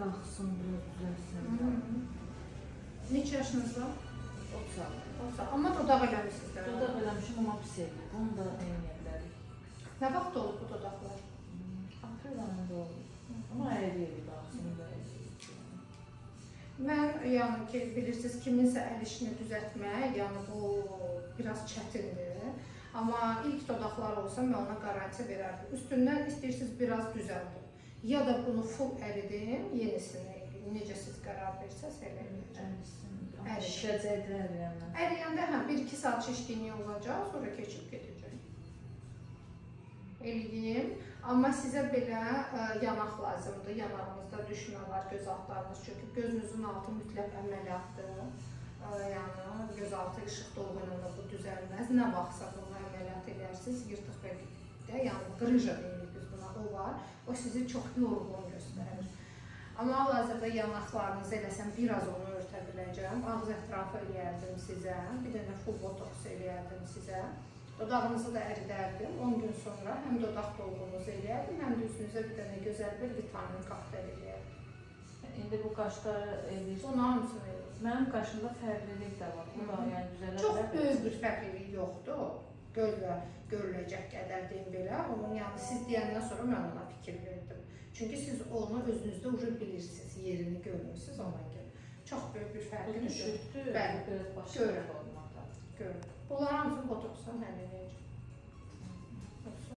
qalxsın, biraz düzəlsin. Neçə yaşınız var? 30. Amma dodaq eləmişsiniz də. Dodaq eləmişim, amma pis eləyib. Bunu da eləyə bilərik. Nə vaxt olub bu dodaqlar? Aprel ayında oldu. Amma əyri qalxsın da. Mən, yəni ki, bilirsiniz, kiminsə əl işini düzəltmək, yəni bu biraz çətindir. Amma ilk dodaqlar olsa mən ona qarantiya verərdim. Üstündən istəyirsiniz biraz düzəldim. Ya da bunu full əridim, yenisini necə siz qərar versəz elə edəcəm. Şişəcəkdir əriyəndən. Əriyəndə həm 1-2 saat şişkinliyi olacaq, sonra keçib gedəcək. Eləyim. Amma sizə belə yanaq lazımdır. Yanağınızda düşmə var, göz altlarınız. Çünki gözünüzün altı mütləq əməliyyatdır. Yəni göz altı işıq dolğunluğunda bu düzəlməz. Nə vaxtsa bunu əməliyyat edərsiniz, yırtıq və yəni qrıja deyirik biz buna, o var. O sizi çox yorğun göstərir. Amma hal-hazırda yanaqlarınızı eləsəm, biraz onu örtə biləcəm. Ağız ətrafı eləyərdim sizə. Bir dənə full botoks eləyərdim sizə. Dodağınızı da əridərdim. 10 gün sonra həm dodaq dolğunuzu eləyərdim, həm də üzünüzə bir dənə gözəl bir vitamin kokteyl eləyərdim. İndi bu qaşları eləyir. Bunu hamısını eləyirdim. Mənim qaşımda fərqlilik də var. Bu da yəni düzələ çox böyük bir fərqlilik yoxdur. Gözlə görüləcək qədər deyim belə. Onun yəni siz deyəndən sonra mən ona fikir verdim. Çünki siz onu özünüzdə uca bilirsiniz, yerini görmürsünüz ona görə. Çox böyük bir fərqlilik düşürdü. Bəli, biraz başqa görün. Bunların hamısını botoksdan həll edəcəm.